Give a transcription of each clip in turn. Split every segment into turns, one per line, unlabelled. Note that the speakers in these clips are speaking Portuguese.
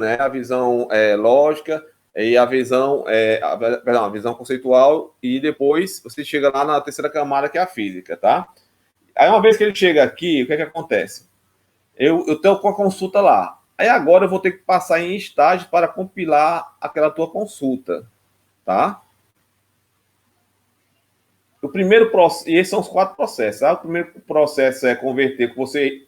né? A visão lógica e a visão, a visão conceitual, e depois você chega lá na terceira camada, que é a física, tá? Aí, uma vez que ele chega aqui, o que é que acontece? Eu tenho com a consulta lá. Aí agora eu vou ter que passar em estágio para compilar aquela tua consulta, tá? O primeiro processo, e esses são os 4 processos. Tá? O primeiro processo é converter o que você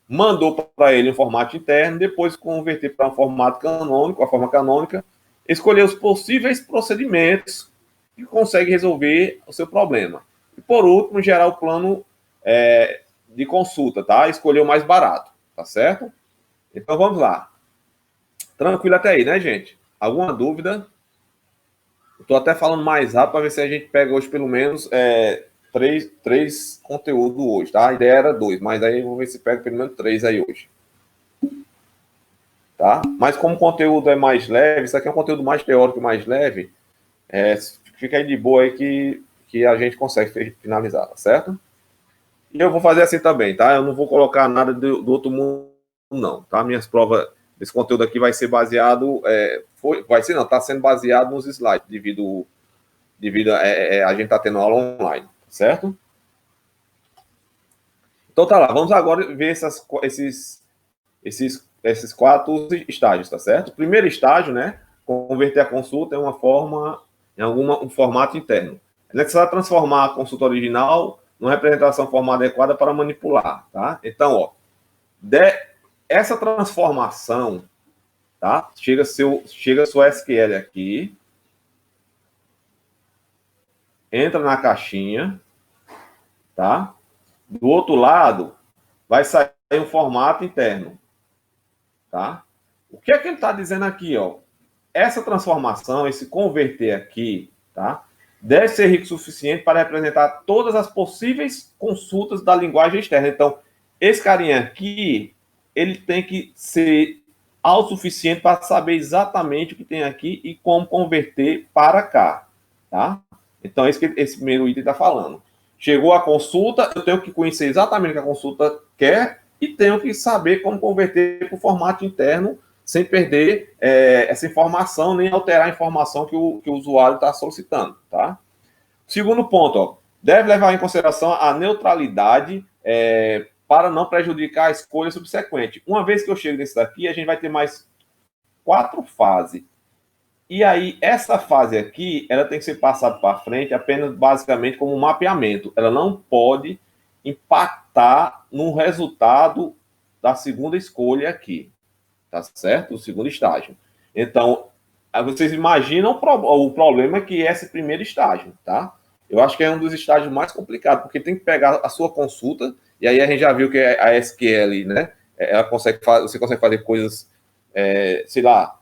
mandou para ele em formato interno, depois converter para um formato canônico, a forma canônica, escolher os possíveis procedimentos que consegue resolver o seu problema. E por último, gerar o plano de consulta, tá? Escolher o mais barato, tá certo? Então vamos lá. Tranquilo até aí, né, gente? Alguma dúvida? Estou até falando mais rápido para ver se a gente pega hoje pelo menos três conteúdos hoje, tá? A ideia era 2, mas aí vou ver se pega pelo menos 3 aí hoje. Tá? Mas como o conteúdo é mais leve, isso aqui é um conteúdo mais teórico, mais leve, fica aí de boa aí que a gente consegue finalizar, tá certo? E eu vou fazer assim também, tá? Eu não vou colocar nada do outro mundo, não, tá? Minhas provas, esse conteúdo aqui vai ser baseado, tá sendo baseado nos slides, devido a gente tá tendo aula online, certo? Então tá lá, vamos agora ver esses 4 estágios, tá certo? O primeiro estágio, né? Converter a consulta em um formato interno. É necessário transformar a consulta original numa representação formal adequada para manipular, tá? Então, ó, essa transformação, tá? Chega sua SQL aqui, entra na caixinha, tá? Do outro lado, vai sair um formato interno, tá? O que é que ele está dizendo aqui, ó? Essa transformação, esse converter aqui, tá? Deve ser rico o suficiente para representar todas as possíveis consultas da linguagem externa. Então, esse carinha aqui, ele tem que ser autossuficiente para saber exatamente o que tem aqui e como converter para cá, tá? Então, é isso que esse primeiro item está falando. Chegou a consulta, eu tenho que conhecer exatamente o que a consulta quer e tenho que saber como converter para o formato interno sem perder essa informação, nem alterar a informação que o usuário está solicitando, tá? Segundo ponto, ó, deve levar em consideração a neutralidade para não prejudicar a escolha subsequente. Uma vez que eu chego nesse daqui, a gente vai ter mais 4 fases. E aí, essa fase aqui, ela tem que ser passada para frente apenas, basicamente, como um mapeamento. Ela não pode impactar no resultado da segunda escolha aqui. Tá certo? O segundo estágio. Então, vocês imaginam o problema que é esse primeiro estágio, tá? Eu acho que é um dos estágios mais complicados, porque tem que pegar a sua consulta, e aí a gente já viu que a SQL, né? Você consegue fazer coisas, sei lá,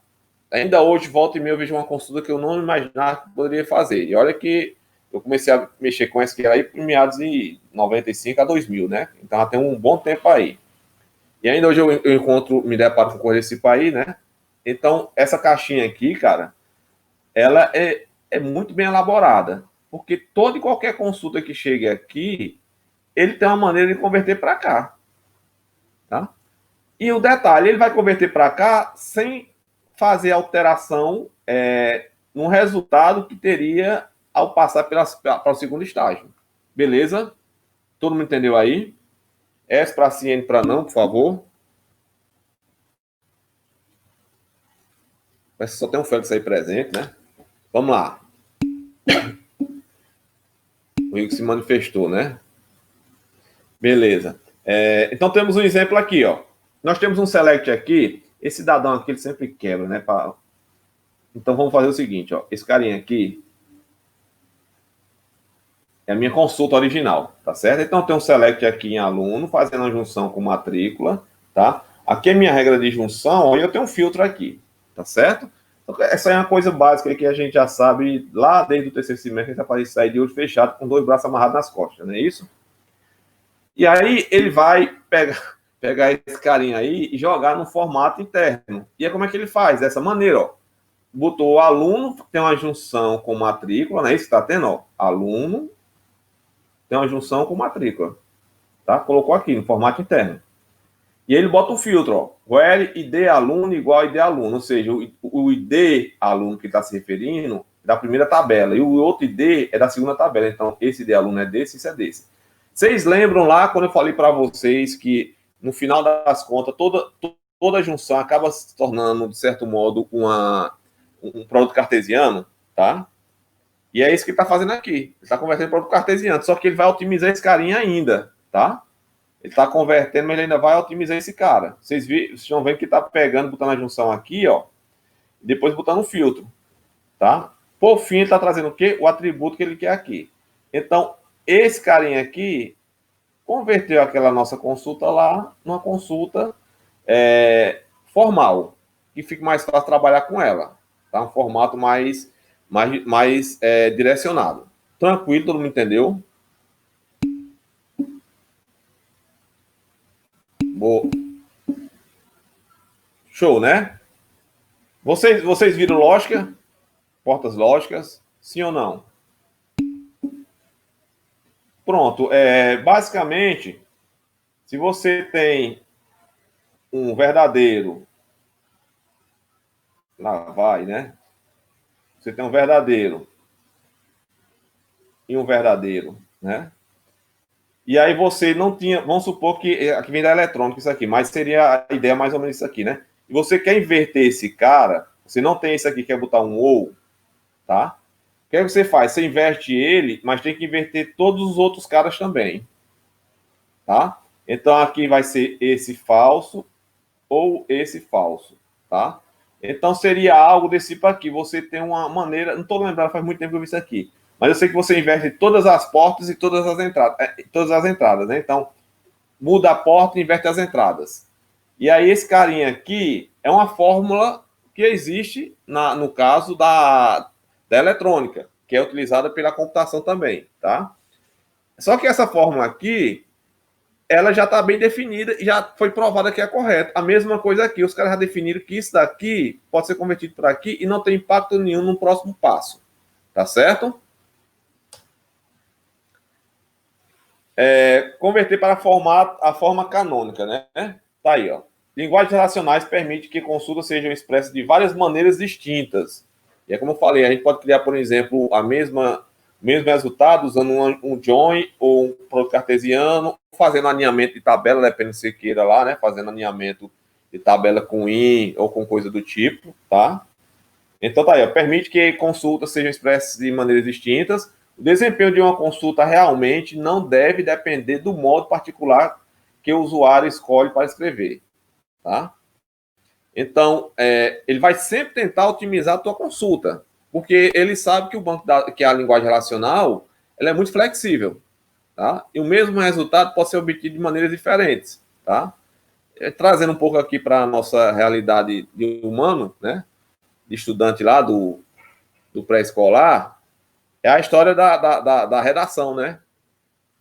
ainda hoje, volta e meia, eu vejo uma consulta que eu não imaginava que poderia fazer. E olha que eu comecei a mexer com SQL aí por meados de 95 a 2000, né? Então, já tem um bom tempo aí. E ainda hoje eu me deparo com coisa desse país, né? Então, essa caixinha aqui, cara, ela é muito bem elaborada. Porque toda e qualquer consulta que chegue aqui, ele tem uma maneira de converter para cá. Tá? E o detalhe, ele vai converter para cá sem fazer alteração no resultado que teria ao passar para o segundo estágio. Beleza? Todo mundo entendeu aí? S para sim, N para não, por favor. Parece que só tem um Félix aí presente, né? Vamos lá. O Igor se manifestou, né? Beleza. Então temos um exemplo aqui, ó. Nós temos um select aqui. Esse cidadão aqui, ele sempre quebra, né? Então vamos fazer o seguinte, ó. Esse carinha aqui é a minha consulta original, tá certo? Então tem um select aqui em aluno, fazendo a junção com matrícula, tá? Aqui é minha regra de junção, e eu tenho um filtro aqui, tá certo? Então, essa é uma coisa básica que a gente já sabe lá desde o terceiro semestre, que a gente vai sair de olho fechado com 2 braços amarrados nas costas, não é isso? E aí ele vai pegar esse carinha aí e jogar no formato interno. E é como é que ele faz? Dessa maneira, ó. Botou o aluno, tem uma junção com matrícula, não é isso que está tendo? Ó. Aluno tem uma junção com matrícula. Tá? Colocou aqui no formato interno. E ele bota o filtro, ó, where id aluno igual a id aluno, ou seja, o id aluno que está se referindo é da primeira tabela, e o outro id é da segunda tabela. Então, esse id aluno é desse, isso é desse. Vocês lembram lá quando eu falei para vocês que, no final das contas, toda junção acaba se tornando, de certo modo, um produto cartesiano, tá? E é isso que ele está fazendo aqui. Ele está convertendo em produto cartesiano, só que ele vai otimizar esse carinha ainda, tá? Ele está convertendo, mas ele ainda vai otimizar esse cara. Vocês estão vendo que está pegando, botando a junção aqui, ó, e depois botando o filtro, tá? Por fim, ele está trazendo o quê? O atributo que ele quer aqui. Então, esse carinha aqui converteu aquela nossa consulta lá numa consulta formal, que fica mais fácil trabalhar com ela, tá? Um formato mais direcionado. Tranquilo, todo mundo entendeu? Boa. Show, né? Vocês viram lógica? Portas lógicas? Sim ou não? Pronto. Basicamente, se você tem um verdadeiro, lá vai, né? Você tem um verdadeiro e um verdadeiro, né? E aí você não tinha, vamos supor que aqui vem da eletrônica isso aqui, mas seria a ideia mais ou menos isso aqui, né? E você quer inverter esse cara, você não tem esse aqui, quer botar um ou, tá? O que é que você faz? Você inverte ele, mas tem que inverter todos os outros caras também, tá? Então aqui vai ser esse falso ou esse falso, tá? Então seria algo desse tipo aqui. Você tem uma maneira, não estou lembrando, faz muito tempo que eu vi isso aqui, mas eu sei que você inverte todas as portas e todas as entradas, né? Então muda a porta e inverte as entradas. E aí esse carinha aqui é uma fórmula que existe no caso da eletrônica, que é utilizada pela computação também, tá? Só que essa fórmula aqui, ela já está bem definida e já foi provada que é correta. A mesma coisa aqui, os caras já definiram que isso daqui pode ser convertido para aqui e não tem impacto nenhum no próximo passo, tá certo? Converter para a forma canônica, né? Tá aí, ó. Linguagens relacionais permite que consultas sejam expressas de várias maneiras distintas. E é como eu falei, a gente pode criar, por exemplo, mesmo resultado usando um join ou um produto cartesiano, fazendo alinhamento de tabela, dependendo se você queira lá, né? Fazendo alinhamento de tabela com in ou com coisa do tipo, tá? Então tá aí, ó. Permite que consultas sejam expressas de maneiras distintas. O desempenho de uma consulta realmente não deve depender do modo particular que o usuário escolhe para escrever, tá? Então, ele vai sempre tentar otimizar a tua consulta, porque ele sabe que que a linguagem relacional, ela é muito flexível, tá? E o mesmo resultado pode ser obtido de maneiras diferentes, tá? Trazendo um pouco aqui para a nossa realidade de humano, né? De estudante lá do pré-escolar, é a história da redação, né?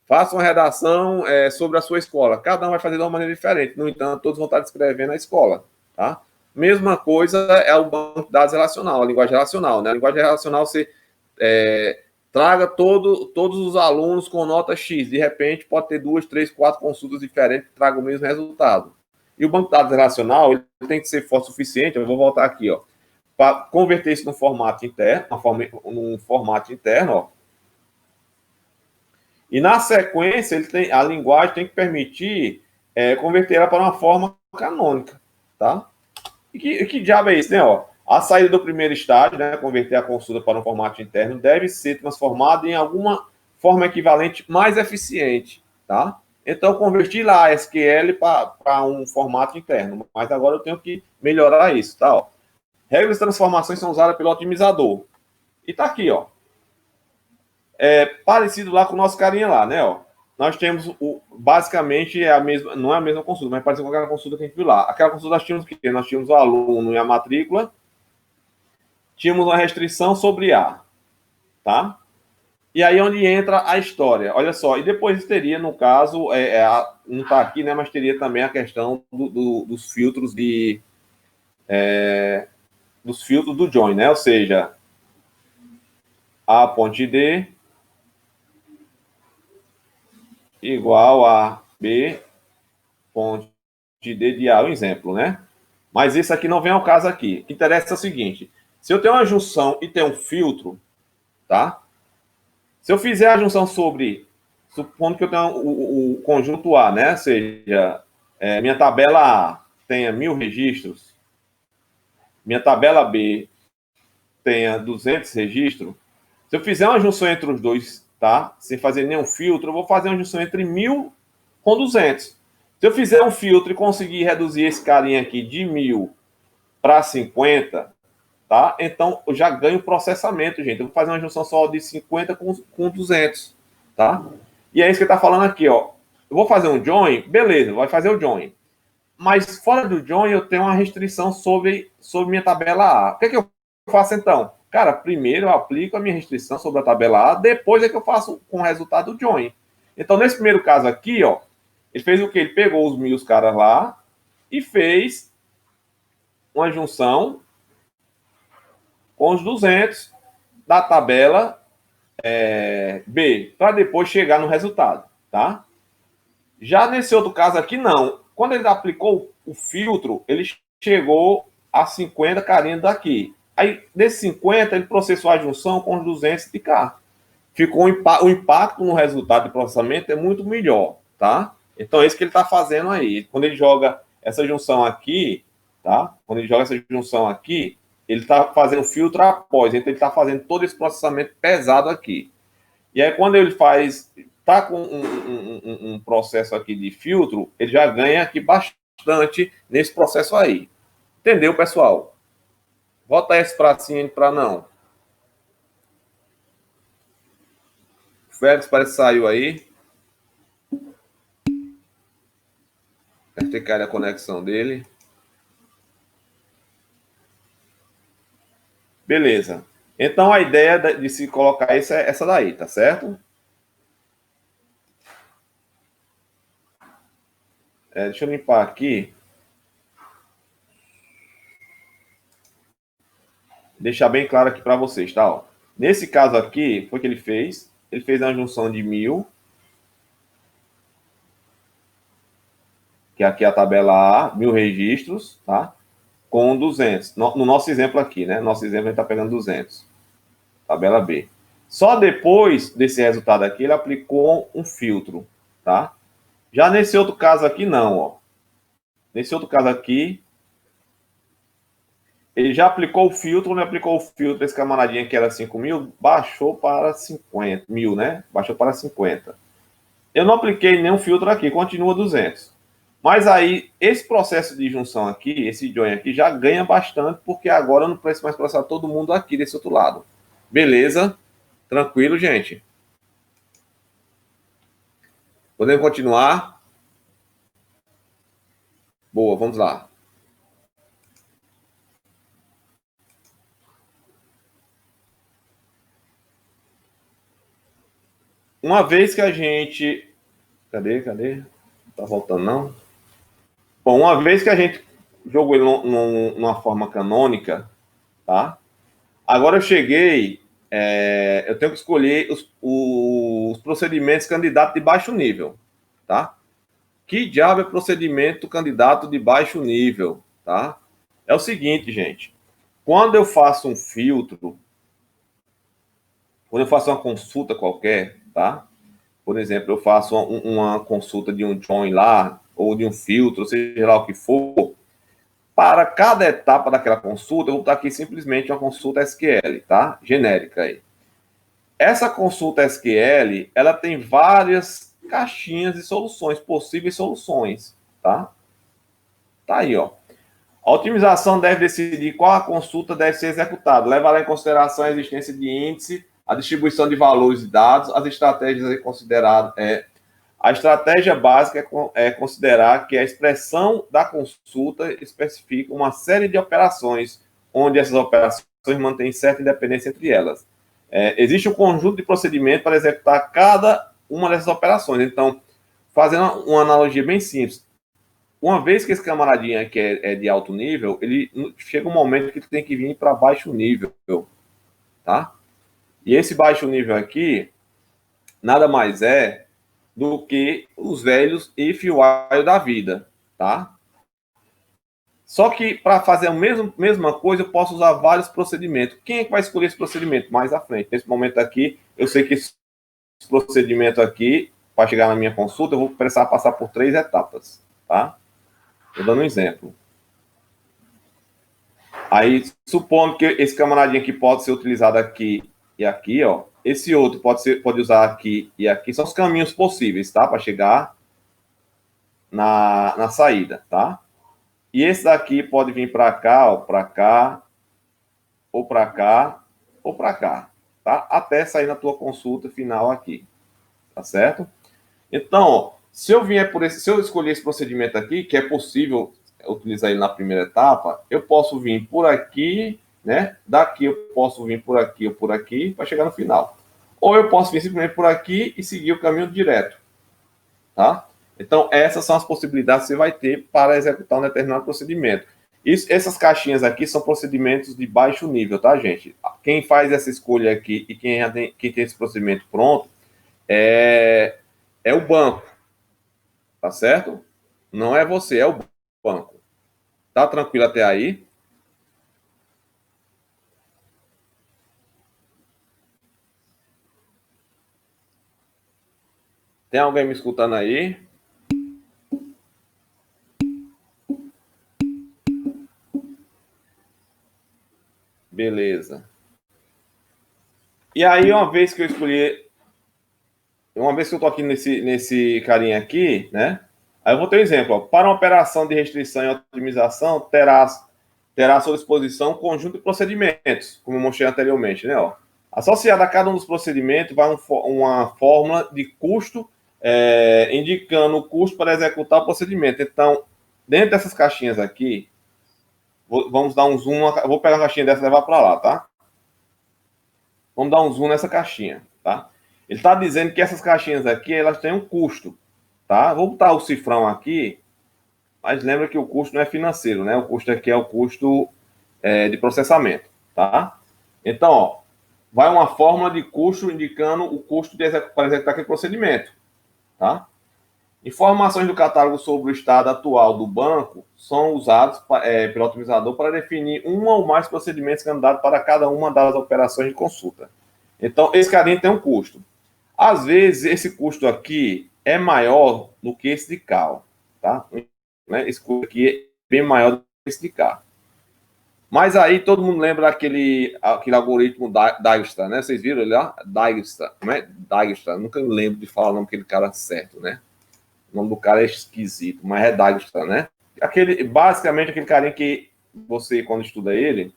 Faça uma redação sobre a sua escola. Cada um vai fazer de uma maneira diferente. No entanto, todos vão estar descrevendo a escola, tá? Mesma coisa é o banco de dados relacional, a linguagem relacional, né? A linguagem relacional, você traga todos os alunos com nota X. De repente, pode ter 2, 3, 4 consultas diferentes que tragam o mesmo resultado. E o banco de dados relacional, ele tem que ser forte o suficiente, eu vou voltar aqui, ó, para converter isso num formato interno, ó. E na sequência, a linguagem tem que permitir converter ela para uma forma canônica, tá? E que diabo é isso, né? Ó, a saída do primeiro estágio, né, converter a consulta para um formato interno, deve ser transformada em alguma forma equivalente mais eficiente, tá? Então, converti lá a SQL para um formato interno, mas agora eu tenho que melhorar isso, tá? Ó. Regras de transformações são usadas pelo otimizador. E tá aqui, ó. Parecido lá com o nosso carinha lá, né? Ó. Nós temos basicamente a mesma, não é a mesma consulta, mas parece com aquela consulta que a gente viu lá. Aquela consulta nós tínhamos o quê? Nós tínhamos o aluno e a matrícula, tínhamos uma restrição sobre A, tá? E aí onde entra a história, olha só, e depois teria, no caso, não está aqui, né? Mas teria também a questão dos filtros dos filtros do join, né? Ou seja, A ponte D igual a B ponte de A, um exemplo, né? Mas isso aqui não vem ao caso aqui. O que interessa é o seguinte: se eu tenho uma junção e tenho um filtro, tá? Se eu fizer a junção sobre, supondo que eu tenho o conjunto A, né? Ou seja, minha tabela A tenha 1000 registros, minha tabela B tenha 200 registros, se eu fizer uma junção entre os dois, tá? Sem fazer nenhum filtro, eu vou fazer uma junção entre 1000 com 200. Se eu fizer um filtro e conseguir reduzir esse carinha aqui de 1000 para 50, tá? Então eu já ganho processamento, gente. Eu vou fazer uma junção só de 50 com 200, tá? E é isso que ele tá falando aqui, ó. Eu vou fazer um join, beleza, vai fazer o join. Mas fora do join eu tenho uma restrição sobre minha tabela A. O que é que eu faço então? Cara, primeiro eu aplico a minha restrição sobre a tabela A, depois é que eu faço com o resultado do join. Então, nesse primeiro caso aqui, ó, ele fez o quê? Ele pegou os 1000 caras lá e fez uma junção com os 200 da tabela B, para depois chegar no resultado, tá? Já nesse outro caso aqui, não. Quando ele aplicou o filtro, ele chegou a 50 carinhas daqui. Aí, desses 50, ele processou a junção com os 200 de cá. Ficou o impacto no resultado de processamento é muito melhor, tá? Então, é isso que ele está fazendo aí. Quando ele joga essa junção aqui, tá? Quando ele joga essa junção aqui, ele está fazendo filtro após. Então, ele está fazendo todo esse processamento pesado aqui. E aí, quando ele faz, tá com um processo aqui de filtro, ele já ganha aqui bastante nesse processo aí. Entendeu, pessoal? Volta esse para sim para não. O Félix parece que saiu aí. Deve ter caído a conexão dele. Beleza. Então, a ideia de se colocar isso é essa daí, tá certo? Deixa eu limpar aqui. Deixar bem claro aqui para vocês, tá? Ó. Nesse caso aqui, foi o que ele fez. Ele fez a junção de 1000, que aqui é a tabela A, 1000 registros, tá? Com 200. No nosso exemplo aqui, né? Nosso exemplo a gente está pegando 200. Tabela B. Só depois desse resultado aqui, ele aplicou um filtro, tá? Já nesse outro caso aqui, não, ó. Nesse outro caso aqui, ele já aplicou o filtro, quando ele aplicou o filtro, esse camaradinha que era 5.000, baixou para 50.000, né? Baixou para 50. Eu não apliquei nenhum filtro aqui, continua 200. Mas aí, esse processo de junção aqui, esse join aqui, já ganha bastante, porque agora eu não preciso mais processar todo mundo aqui desse outro lado. Beleza? Tranquilo, gente? Podemos continuar? Boa, vamos lá. Uma vez que a gente... Cadê? Não tá voltando, não? Bom, uma vez que a gente jogou ele numa forma canônica, tá? Agora eu cheguei... eu tenho que escolher os procedimentos candidato de baixo nível, tá? Que diabo é procedimento candidato de baixo nível, tá? É o seguinte, gente. Quando eu faço um filtro, quando eu faço uma consulta qualquer, tá? Por exemplo, eu faço uma consulta de um join lá, ou de um filtro, seja lá o que for, para cada etapa daquela consulta, eu vou botar aqui simplesmente uma consulta SQL, tá? Genérica aí. Essa consulta SQL, ela tem várias caixinhas de soluções, possíveis soluções, tá? Tá aí, ó. A otimização deve decidir qual a consulta deve ser executada, levará em consideração a existência de índice, a distribuição de valores e dados, as estratégias consideradas. A estratégia básica é considerar que a expressão da consulta especifica uma série de operações, onde essas operações mantêm certa independência entre elas. Existe um conjunto de procedimentos para executar cada uma dessas operações. Então, fazendo uma analogia bem simples, uma vez que esse camaradinha aqui é de alto nível, ele chega um momento que ele tem que vir para baixo nível, tá? E esse baixo nível aqui nada mais é do que os velhos if while da vida, tá? Só que para fazer a mesma coisa, eu posso usar vários procedimentos. Quem é que vai escolher esse procedimento? Mais à frente. Nesse momento aqui, eu sei que esse procedimento aqui, para chegar na minha consulta, eu vou precisar passar por 3 etapas, tá? Estou dando um exemplo. Aí, supondo que esse camaradinho aqui pode ser utilizado aqui e aqui, ó. Esse outro pode usar aqui e aqui. São os caminhos possíveis, tá? Para chegar na saída, tá? E esse daqui pode vir para cá, ó, para cá, ou para cá, ou para cá, tá? Até sair na tua consulta final aqui, tá certo? Então, ó, se eu escolher esse procedimento aqui, que é possível utilizar ele na primeira etapa, eu posso vir por aqui, né? Daqui eu posso vir por aqui ou por aqui para chegar no final. Ou eu posso vir simplesmente por aqui e seguir o caminho direto, tá? Então, essas são as possibilidades que você vai ter para executar um determinado procedimento. Essas caixinhas aqui são procedimentos de baixo nível, tá, gente? Quem faz essa escolha aqui e quem tem esse procedimento pronto é o banco, tá certo? Não é você, é o banco. Tá tranquilo até aí? Tem alguém me escutando aí? Beleza. E aí, uma vez que eu estou aqui nesse carinha aqui, né? Aí eu vou ter um exemplo. Ó. Para uma operação de restrição e otimização, terá à sua disposição um conjunto de procedimentos, como eu mostrei anteriormente, né? Ó. Associado a cada um dos procedimentos vai uma fórmula de custo, indicando o custo para executar o procedimento. Então, dentro dessas caixinhas aqui, vamos dar um zoom. Vou pegar uma caixinha dessa e levar para lá, tá? Vamos dar um zoom nessa caixinha, tá? Ele está dizendo que essas caixinhas aqui, elas têm um custo, tá? Vou botar o cifrão aqui, mas lembra que o custo não é financeiro, né? O custo aqui é o custo de processamento, tá? Então, ó, vai uma fórmula de custo indicando o custo para executar aquele procedimento, tá? Informações do catálogo sobre o estado atual do banco são usados pelo otimizador para definir um ou mais procedimentos candidatos para cada uma das operações de consulta. Então, esse carinha tem um custo. Às vezes, esse custo aqui é maior do que esse de cá, tá? Esse custo aqui é bem maior do que esse de cá. Mas aí todo mundo lembra aquele algoritmo Dijkstra, né? Vocês viram ele lá? Dijkstra, como é? Dijkstra. Nunca me lembro de falar o nome daquele cara certo, né? O nome do cara é esquisito, mas é Dijkstra, né? Basicamente aquele carinha que você, quando estuda ele,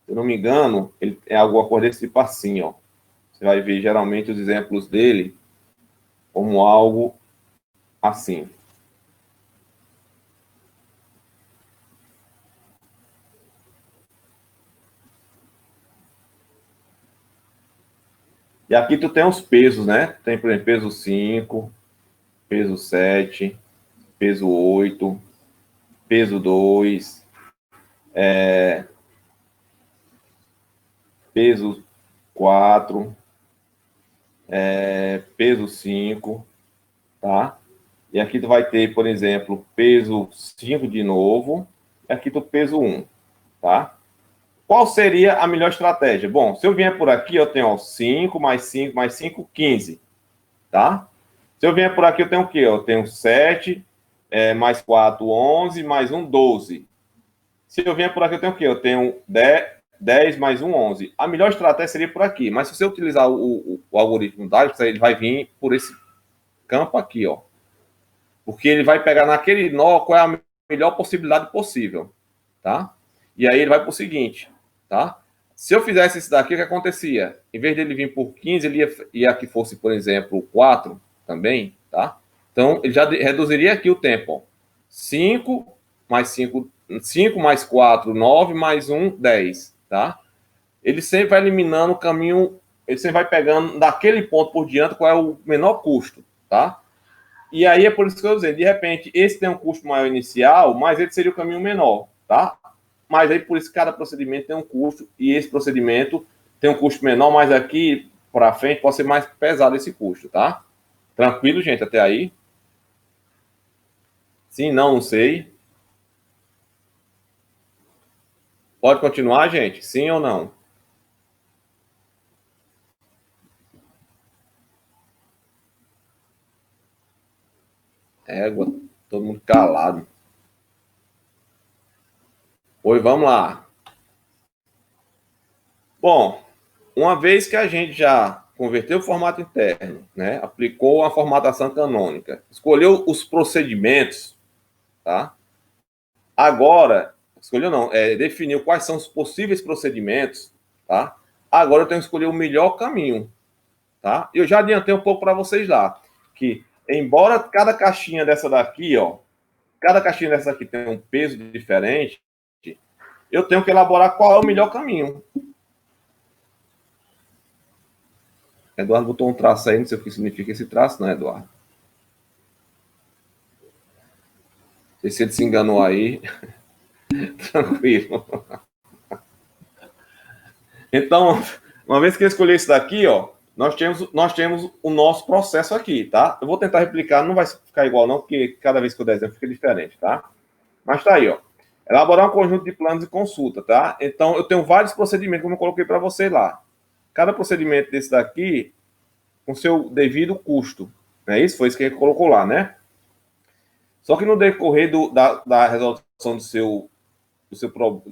se eu não me engano, ele é alguma coisa desse tipo assim, ó. Você vai ver geralmente os exemplos dele como algo assim. E aqui tu tem os pesos, né? Tem, por exemplo, peso 5, peso 7, peso 8, peso 2, peso 4, peso 5, tá? E aqui tu vai ter, por exemplo, peso 5 de novo, e aqui tu peso 1, tá? Qual seria a melhor estratégia? Bom, se eu vier por aqui, eu tenho ó, 5 mais 5 mais 5, 15, tá? Se eu vier por aqui, eu tenho o quê? Eu tenho 7, mais 4, 11, mais 1, 12. Se eu vier por aqui, eu tenho o quê? Eu tenho 10 mais 1, 11. A melhor estratégia seria por aqui, mas se você utilizar o algoritmo Dijkstra, ele vai vir por esse campo aqui, ó. Porque ele vai pegar naquele nó qual é a melhor possibilidade possível, tá? E aí ele vai para o seguinte, tá? Se eu fizesse isso daqui, o que acontecia? Em vez dele vir por 15, ele ia que fosse, por exemplo, 4 também, tá? Então, ele já reduziria aqui o tempo, ó. 5 mais 5, 5 mais 4, 9 mais 1, 10, tá? Ele sempre vai eliminando o caminho, ele sempre vai pegando daquele ponto por diante qual é o menor custo, tá? E aí é por isso que eu dizendo, de repente, esse tem um custo maior inicial, mas ele seria o caminho menor, tá? Mas aí por isso que cada procedimento tem um custo, e esse procedimento tem um custo menor, mas aqui para frente pode ser mais pesado esse custo, tá? Tranquilo, gente, até aí? Sim, não sei. Pode continuar, gente? Sim ou não? Égua, todo mundo calado. Oi, vamos lá. Bom, uma vez que a gente já converteu o formato interno, né, aplicou a formatação canônica, escolheu os procedimentos, tá? Agora, escolheu não, definiu quais são os possíveis procedimentos, tá? Agora eu tenho que escolher o melhor caminho, tá? Eu já adiantei um pouco para vocês lá, que embora cada caixinha dessa daqui, ó, cada caixinha dessa aqui tem um peso diferente, eu tenho que elaborar qual é o melhor caminho. Eduardo botou um traço aí, não sei o que significa esse traço, não, Eduardo. Não sei se ele se enganou aí. Tranquilo. Então, uma vez que eu escolhi isso daqui, ó, nós temos o nosso processo aqui, tá? Eu vou tentar replicar, não vai ficar igual não, porque cada vez que eu desenho fica diferente, tá? Mas tá aí, ó. Elaborar um conjunto de planos de consulta, tá? Então, eu tenho vários procedimentos, como eu coloquei para você lá. Cada procedimento desse daqui, com seu devido custo. Não é isso? Foi isso que ele colocou lá, né? Só que no decorrer da resolução do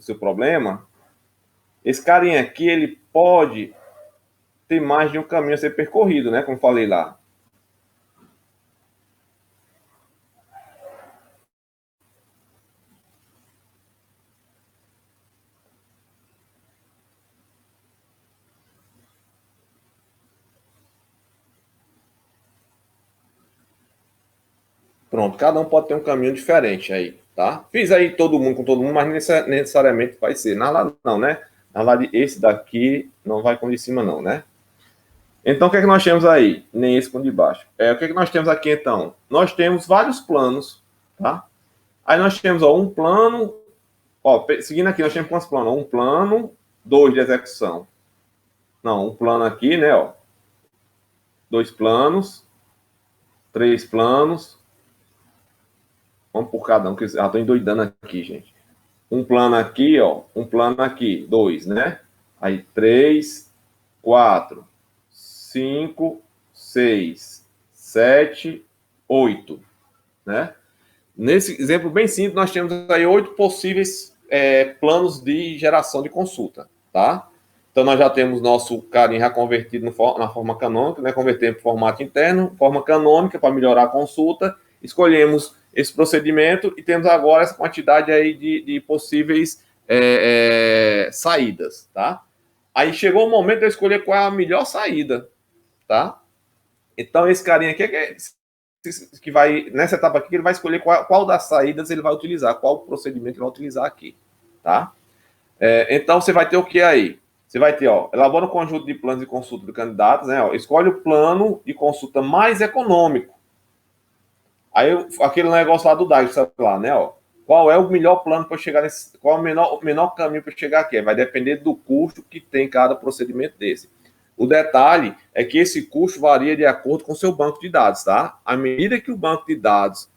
seu problema, esse carinha aqui, ele pode ter mais de um caminho a ser percorrido, né? Como falei lá. Pronto, cada um pode ter um caminho diferente aí, tá? Fiz aí todo mundo com todo mundo, mas necessariamente vai ser. Na lá não, né? Na lá esse daqui não vai com o de cima não, né? Então, o que é que nós temos aí? Nem esse com o de baixo. O que é que nós temos aqui, então? Nós temos vários planos, tá? Aí nós temos, ó, um plano. Ó, seguindo aqui, nós temos quantos planos? Um plano, dois de execução. Não, um plano aqui, né, ó. Dois planos, três planos. Vamos por cada um, que já estou endoidando aqui, gente. Um plano aqui, ó. Um plano aqui, dois, né? Aí, três, quatro, cinco, seis, sete, oito, né? Nesse exemplo bem simples, nós temos aí 8 possíveis planos de geração de consulta, tá? Então, nós já temos nosso carinho já convertido na forma canônica, né? Convertemos para o formato interno, forma canônica para melhorar a consulta, escolhemos esse procedimento e temos agora essa quantidade aí de possíveis saídas, tá? Aí chegou o momento de eu escolher qual é a melhor saída, tá? Então, esse carinha aqui que vai, nessa etapa aqui, ele vai escolher qual das saídas ele vai utilizar, qual procedimento ele vai utilizar aqui, tá? Então, você vai ter o que aí? Você vai ter, ó, elabora um conjunto de planos de consulta de candidatos, né? Ó, escolhe o plano de consulta mais econômico. Aí, aquele negócio lá do DAG, sabe lá, né? Ó, qual é o melhor plano para chegar nesse. Qual é o menor caminho para chegar aqui? Vai depender do custo que tem cada procedimento desse. O detalhe é que esse custo varia de acordo com o seu banco de dados, tá? À medida que o banco de dados.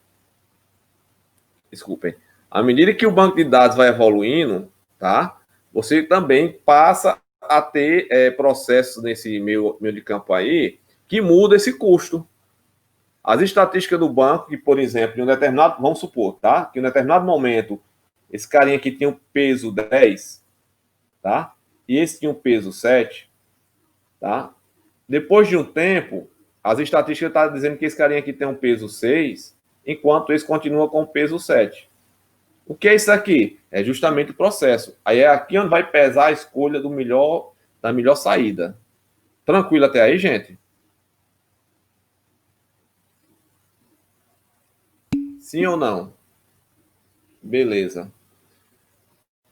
Desculpem. À medida que o banco de dados vai evoluindo, tá? Você também passa a ter processos nesse meio de campo aí que muda esse custo. As estatísticas do banco, que, por exemplo, em um determinado, vamos supor, tá? Que em um determinado momento, esse carinha aqui tinha um peso 10, tá? E esse tinha um peso 7, tá? Depois de um tempo, as estatísticas estão dizendo que esse carinha aqui tem um peso 6, enquanto esse continua com o peso 7. O que é isso aqui? É justamente o processo. Aí é aqui onde vai pesar a escolha da melhor saída. Tranquilo até aí, gente? Sim ou não? Beleza.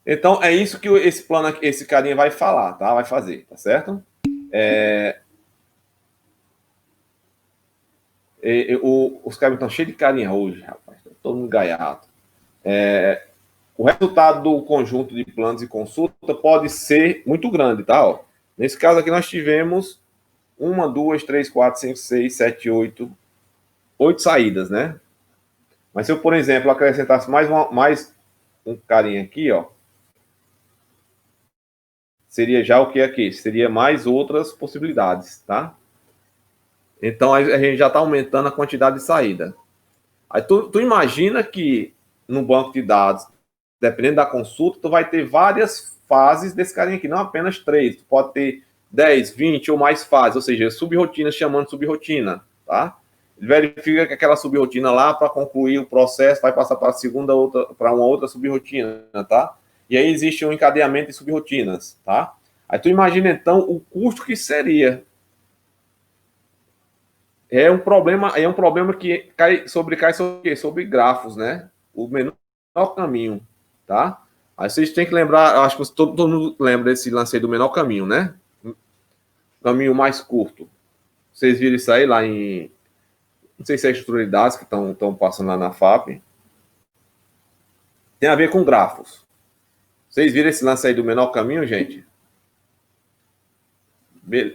Então, é isso que esse plano aqui, esse carinha vai falar, tá? Vai fazer, tá certo? Os caras estão cheios de carinha hoje, rapaz. Todo mundo gaiato. O resultado do conjunto de planos e consulta pode ser muito grande, tá? Ó, nesse caso aqui, nós tivemos uma, duas, três, quatro, cinco, seis, sete, oito saídas, né? Mas se eu, por exemplo, acrescentasse mais um carinha aqui, ó, seria já o que aqui? Seria mais outras possibilidades, tá? Então, a gente já está aumentando a quantidade de saída. Aí, tu imagina que no banco de dados, dependendo da consulta, tu vai ter várias fases desse carinha aqui, não apenas 3. Tu pode ter 10, 20 ou mais fases, ou seja, subrotina chamando subrotina, tá? Ele verifica que aquela subrotina lá, para concluir o processo, vai passar para a segunda, para uma outra subrotina, tá? E aí existe um encadeamento de subrotinas, tá? Aí tu imagina, então, o custo que seria. É um problema que cai sobre quê? Sobre grafos, né? O menor caminho, tá? Aí vocês têm que lembrar, acho que todo mundo lembra desse lance aí do menor caminho, né? Caminho mais curto. Vocês viram isso aí lá em, não sei se é estruturidades que estão passando lá na FAP. Tem a ver com grafos. Vocês viram esse lance aí do menor caminho, gente?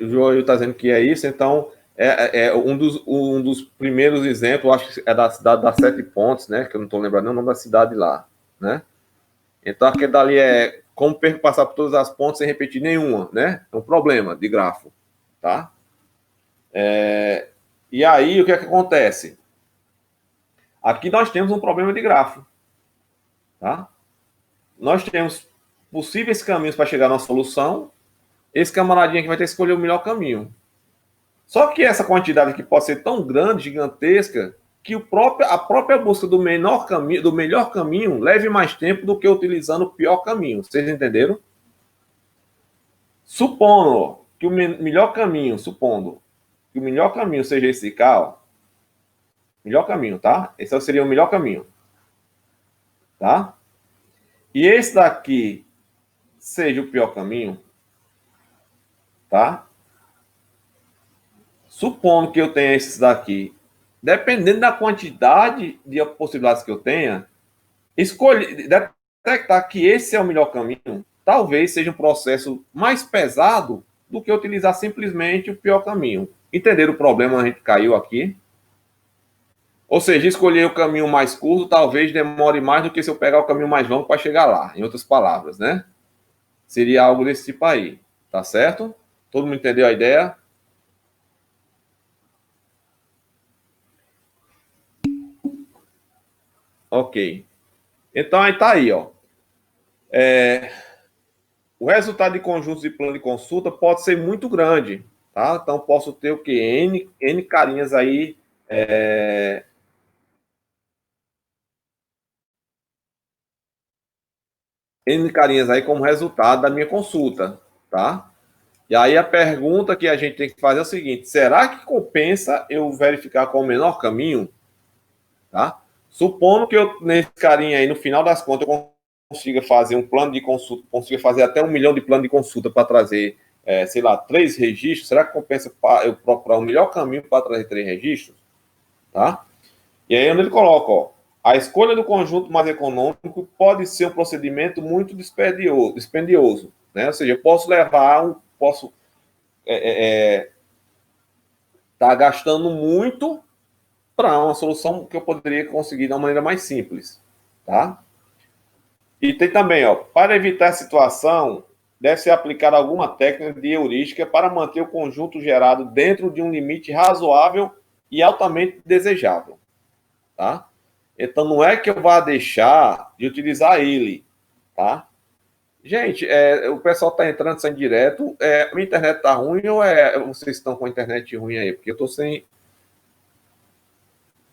O João está dizendo que é isso, então é um dos primeiros exemplos, acho que é da cidade das Sete Pontes, né? Que eu não estou lembrando o nome da cidade lá, né? Então aquele dali é como passar por todas as pontes sem repetir nenhuma, né? É um problema de grafo, tá? E aí o que é que acontece? Aqui nós temos um problema de grafo, tá? Nós temos possíveis caminhos para chegar na solução. Esse camaradinho aqui vai ter que escolher o melhor caminho. Só que essa quantidade aqui pode ser tão grande, gigantesca, que a própria busca do melhor caminho leve mais tempo do que utilizando o pior caminho. Vocês entenderam? Supondo que o melhor caminho seja esse cá, melhor caminho, tá? Esse seria o melhor caminho, tá? E esse daqui seja o pior caminho, tá? Supondo que eu tenha esses daqui, dependendo da quantidade de possibilidades que eu tenha, detectar que esse é o melhor caminho, talvez seja um processo mais pesado do que utilizar simplesmente o pior caminho. Entenderam o problema? A gente caiu aqui. Ou seja, escolher o caminho mais curto talvez demore mais do que se eu pegar o caminho mais longo para chegar lá, em outras palavras, né? Seria algo desse tipo aí, tá certo? Todo mundo entendeu a ideia? Ok. Então aí tá aí, ó. O resultado de conjuntos de plano de consulta pode ser muito grande, tá? Então posso ter o que? N carinhas aí. N carinhas aí como resultado da minha consulta, tá? E aí a pergunta que a gente tem que fazer é o seguinte: será que compensa eu verificar qual o menor caminho? Tá? Supondo que eu, nesse carinha aí, no final das contas, eu consiga fazer um plano de consulta, consiga fazer até 1 milhão de plano de consulta para trazer, sei lá, 3 registros, será que compensa eu procurar o melhor caminho para trazer 3 registros? Tá? E aí onde ele coloca, ó, a escolha do conjunto mais econômico pode ser um procedimento muito dispendioso, né? Ou seja, eu posso tá gastando muito para uma solução que eu poderia conseguir de uma maneira mais simples, tá? E tem também, ó, para evitar a situação, deve-se aplicar alguma técnica de heurística para manter o conjunto gerado dentro de um limite razoável e altamente desejável, tá? Então não é que eu vá deixar de utilizar ele, tá? Gente, o pessoal está entrando sem direto. A minha internet está ruim ou vocês estão com a internet ruim aí? Porque eu estou sem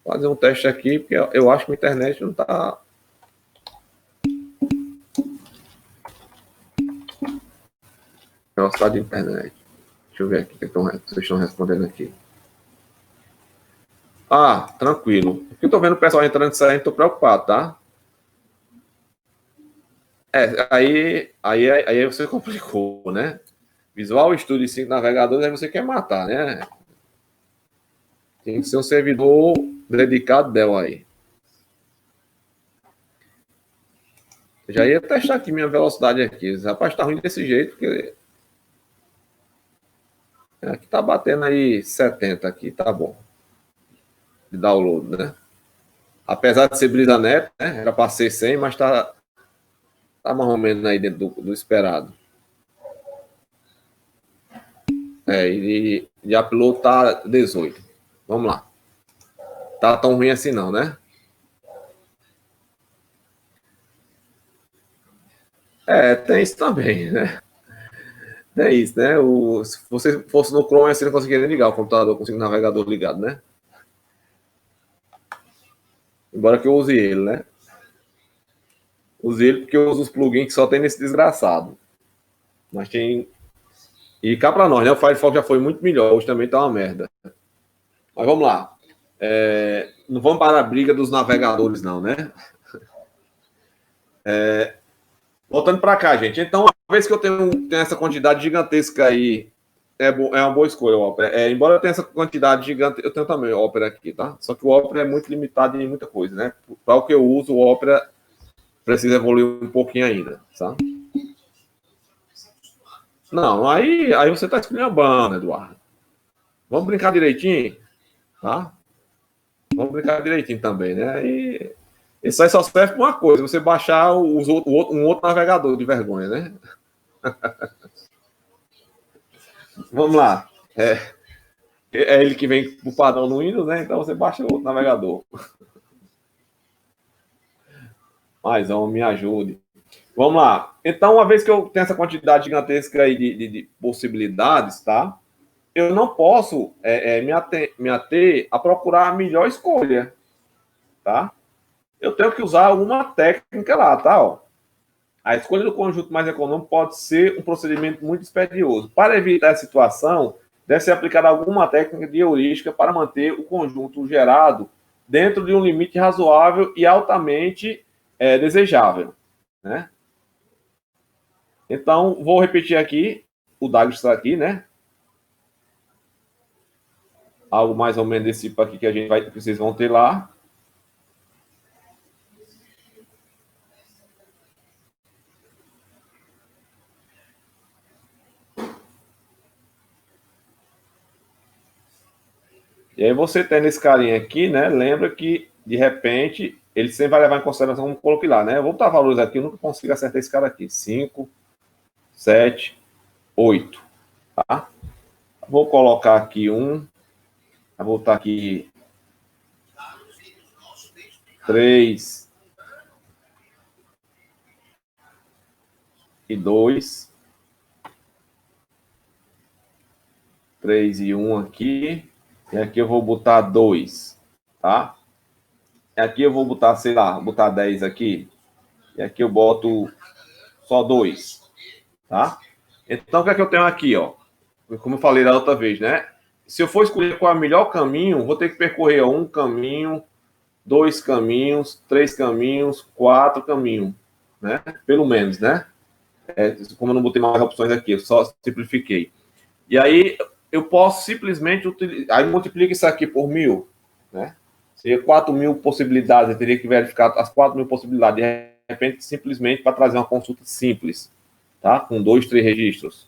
fazer um teste aqui, porque eu acho que a internet não está. Velocidade de internet. Deixa eu ver aqui o que vocês estão respondendo aqui. Ah, tranquilo. Porque eu tô vendo o pessoal entrando e saindo, tô preocupado, tá? Aí você complicou, né? Visual Studio 5 navegadores, aí você quer matar, né? Tem que ser um servidor dedicado Dell aí. Já ia testar aqui minha velocidade aqui. Rapaz, tá ruim desse jeito, porque aqui tá batendo aí 70 aqui, tá bom. De download, né? Apesar de ser brisa net, né? Era para ser 100, mas tá mais ou menos aí dentro do esperado. E a upload tá 18. Vamos lá. Tá tão ruim assim não, né? Tem isso também, né? É isso, né? Se você fosse no Chrome, você não conseguiria ligar o computador com o navegador ligado, né? Embora que eu use ele, né? Use ele porque eu uso os plugins que só tem nesse desgraçado. Mas tem. E cá pra nós, né? O Firefox já foi muito melhor, hoje também tá uma merda. Mas vamos lá. Não vamos para a briga dos navegadores, não, né? Voltando para cá, gente. Então, uma vez que eu tenho essa quantidade gigantesca aí, é uma boa escolha o Opera. Embora eu tenha essa quantidade gigante, eu tenho também o Opera aqui, tá? Só que o Opera é muito limitado em muita coisa, né? Para o que eu uso, o Opera precisa evoluir um pouquinho ainda, tá? Não, aí você está esculhambando, Eduardo. Vamos brincar direitinho, tá? Vamos brincar direitinho também, né? E isso aí só serve para uma coisa: você baixar um outro navegador de vergonha, né? Vamos lá. É ele que vem pro padrão no Windows, né? Então você baixa outro navegador. Mas, homem, me ajude. Vamos lá. Então, uma vez que eu tenho essa quantidade gigantesca aí de possibilidades, tá? Eu não posso me ater a procurar a melhor escolha, tá? Eu tenho que usar alguma técnica lá, tá? Ó. A escolha do conjunto mais econômico pode ser um procedimento muito dispendioso. Para evitar a situação, deve ser aplicada alguma técnica de heurística para manter o conjunto gerado dentro de um limite razoável e altamente desejável. Né? Então, vou repetir aqui, o Dago está aqui, né? Algo mais ou menos desse tipo aqui que vocês vão ter lá. E aí você tendo esse carinha aqui, né? Lembra que, de repente, ele sempre vai levar em consideração, como coloquei lá, né? Eu vou botar valores aqui, eu nunca consigo acertar esse cara aqui. 5, 7, 8, tá? Vou colocar aqui vou botar aqui 3 e 2, 3 e 1 aqui, e aqui eu vou botar 2, tá? E aqui eu vou botar, sei lá, botar 10 aqui, e aqui eu boto só 2, tá? Então, o que é que eu tenho aqui, ó? Como eu falei da outra vez, né? Se eu for escolher qual é o melhor caminho, vou ter que percorrer um caminho, 2 caminhos, 3 caminhos, 4 caminhos, né? Pelo menos, né? Como eu não botei mais opções aqui, eu só simplifiquei. E aí eu posso simplesmente utilizar, aí multiplica isso aqui por 1.000, né? Seria 4.000 possibilidades, eu teria que verificar as 4.000 possibilidades, de repente, simplesmente para trazer uma consulta simples, tá? Com 2, 3 registros.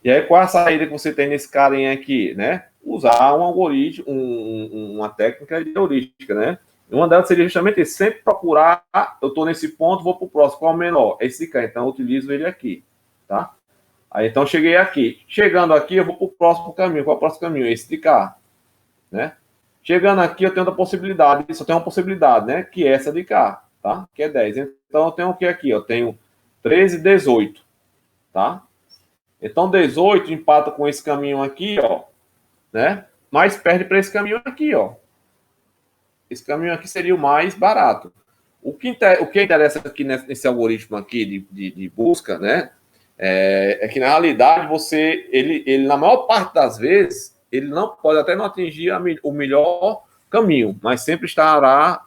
E aí, qual é a saída que você tem nesse carinha aqui, né? Usar um algoritmo, uma técnica de heurística, né? Uma delas seria justamente sempre procurar, eu estou nesse ponto, vou para o próximo, qual é o menor? Esse cá, então eu utilizo ele aqui, tá? Aí, então, cheguei aqui. Chegando aqui, eu vou para o próximo caminho. Qual é o próximo caminho? Esse de cá, né? Chegando aqui, eu tenho outra possibilidade, só tem uma possibilidade, né? Que é essa de cá, tá? Que é 10. Então, eu tenho o que aqui? Eu tenho 13 e 18, tá? Então, 18 empata com esse caminho aqui, ó, né? Mas perde para esse caminho aqui, ó. Esse caminho aqui seria o mais barato. O que interessa aqui nesse algoritmo aqui de busca, né? Que na realidade ele na maior parte das vezes, ele não pode até não atingir o melhor caminho, mas sempre estará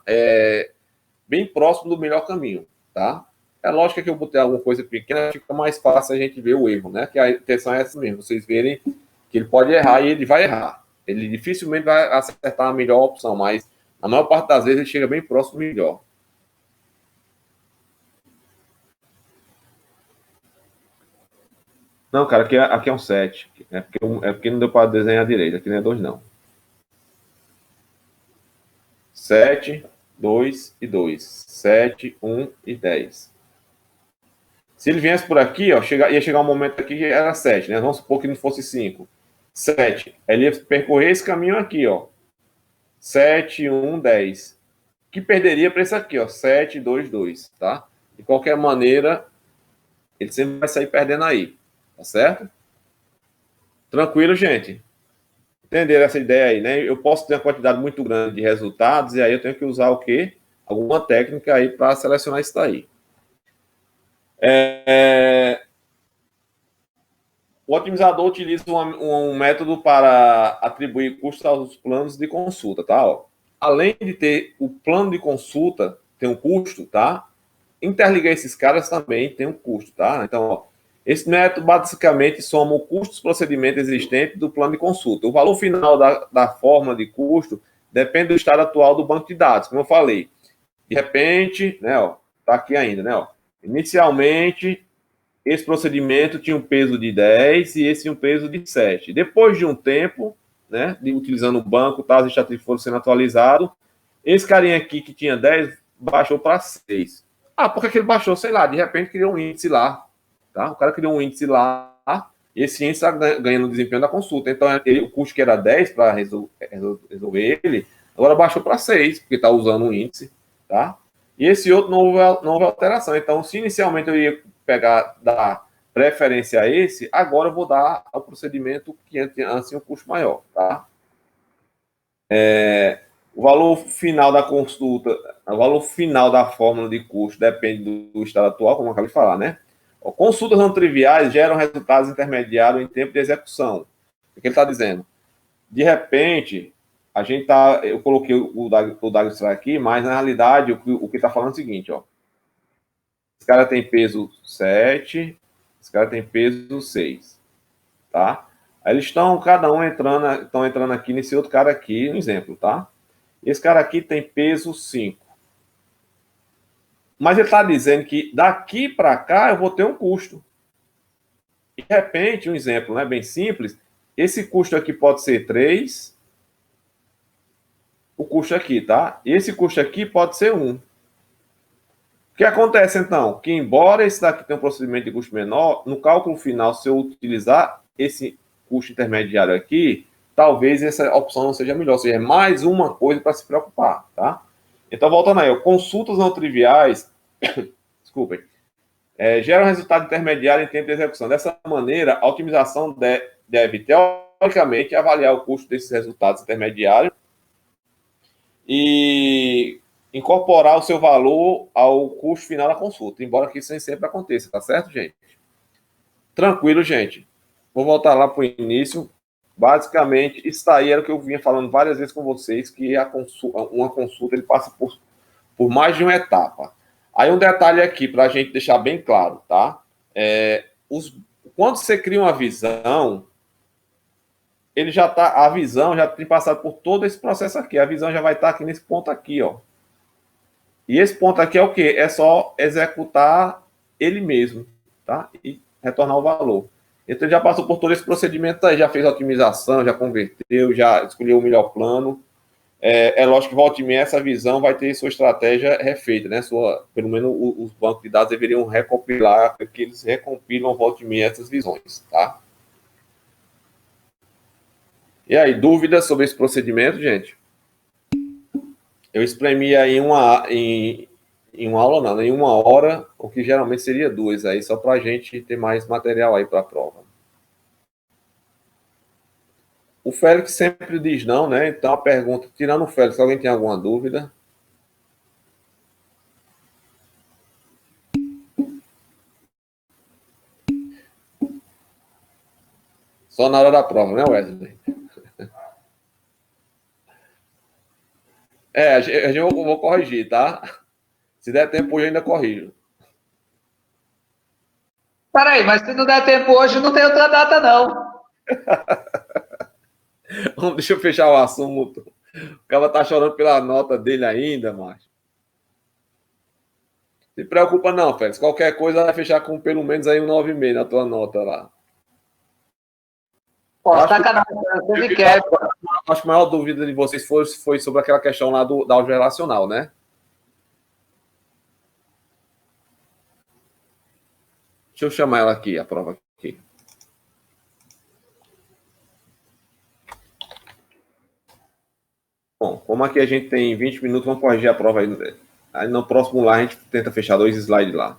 bem próximo do melhor caminho, tá? É lógico que eu botei alguma coisa pequena, fica mais fácil a gente ver o erro, né? Que a intenção é essa mesmo, vocês verem que ele pode errar e ele vai errar. Ele dificilmente vai acertar a melhor opção, mas na maior parte das vezes ele chega bem próximo do melhor. Não, cara, aqui é um 7. É porque não deu para desenhar direito. Aqui não é 2, não. 7, 2 e 2. 7, 1 e 10. Se ele viesse por aqui, ó, ia chegar um momento aqui que era 7, né? Vamos supor que não fosse 5. 7. Ele ia percorrer esse caminho aqui, ó. 7, 1, 10. Que perderia para esse aqui, ó. 7, 2, 2, tá? De qualquer maneira, ele sempre vai sair perdendo aí. Tá certo? Tranquilo, gente? Entenderam essa ideia aí, né? Eu posso ter uma quantidade muito grande de resultados e aí eu tenho que usar o quê? Alguma técnica aí para selecionar isso daí. O otimizador utiliza um método para atribuir custos aos planos de consulta, tá? Ó, além de ter o plano de consulta, tem um custo, tá? Interligar esses caras também tem um custo, tá? Então, ó, esse método basicamente soma o custo dos procedimentos existentes do plano de consulta. O valor final da forma de custo depende do estado atual do banco de dados, como eu falei. De repente, né, ó, tá aqui ainda, né, ó. Inicialmente, esse procedimento tinha um peso de 10 e esse tinha um peso de 7. Depois de um tempo, né, utilizando o banco, tá, os estatísticos foram sendo atualizados, esse carinha aqui que tinha 10 baixou para 6. Ah, por que ele baixou? Sei lá, de repente criou um índice lá. Tá? O cara criou um índice lá, e esse índice está ganhando o desempenho da consulta. Então, o custo que era 10 para resolver ele, agora baixou para 6, porque está usando um índice. Tá? E esse outro não houve alteração. Então, se inicialmente eu ia dar preferência a esse, agora eu vou dar ao procedimento que antes tinha um custo maior. Tá? O valor final da consulta, o valor final da fórmula de custo depende do estado atual, como eu acabei de falar, né? Consultas não triviais geram resultados intermediários em tempo de execução. O que ele está dizendo? De repente, eu coloquei o Dagestrar aqui, mas na realidade o que está falando é o seguinte, ó. Esse cara tem peso 7, esse cara tem peso 6, tá? Aí eles estão, cada um entrando aqui nesse outro cara aqui, um exemplo, tá? Esse cara aqui tem peso 5. Mas ele está dizendo que daqui para cá eu vou ter um custo. De repente, um exemplo, né, bem simples, esse custo aqui pode ser 3, o custo aqui, tá? Esse custo aqui pode ser 1. O que acontece, então? Que embora esse daqui tenha um procedimento de custo menor, no cálculo final, se eu utilizar esse custo intermediário aqui, talvez essa opção não seja melhor, ou seja, é mais uma coisa para se preocupar, tá? Então, voltando aí, consultas não triviais, desculpem, geram resultado intermediário em tempo de execução. Dessa maneira, a otimização deve, teoricamente, avaliar o custo desses resultados intermediários e incorporar o seu valor ao custo final da consulta, embora que isso nem sempre aconteça, tá certo, gente? Tranquilo, gente. Vou voltar lá para o início. Basicamente, isso aí era o que eu vinha falando várias vezes com vocês, que uma consulta ele passa por mais de uma etapa. Aí um detalhe aqui, para a gente deixar bem claro, tá? Quando você cria uma visão, a visão já tem passado por todo esse processo aqui. A visão já vai estar aqui nesse ponto aqui, ó. E esse ponto aqui é o quê? É só executar ele mesmo, tá? E retornar o valor. Então, ele já passou por todo esse procedimento aí, já fez a otimização, já converteu, já escolheu o melhor plano. É lógico que volta e meia essa visão vai ter sua estratégia refeita, né? Pelo menos os bancos de dados deveriam recopilar, porque eles recompilam volta e meia essas visões, tá? E aí, dúvidas sobre esse procedimento, gente? Eu espremi aí em uma aula, não, em uma hora, o que geralmente seria 2 aí, só para a gente ter mais material aí para a prova. O Félix sempre diz não, né? Então a pergunta, tirando o Félix, alguém tem alguma dúvida? Só na hora da prova, né, Wesley? Eu vou corrigir, tá? Se der tempo hoje, eu ainda corrijo.
Peraí, mas se não der tempo hoje, não tem outra data, não.
Deixa eu fechar o assunto. O cara tá chorando pela nota dele ainda, macho. Se preocupa não, Félix. Qualquer coisa vai fechar com pelo menos aí um 9,5 na tua nota lá.
Pô, sacanagem, você quer.
Acho que a maior dúvida de vocês foi sobre aquela questão lá da álgebra relacional, né? Deixa eu chamar ela aqui, a prova aqui. Bom, como aqui a gente tem 20 minutos, vamos corrigir a prova aí. Aí no próximo lá a gente tenta fechar 2 slides lá.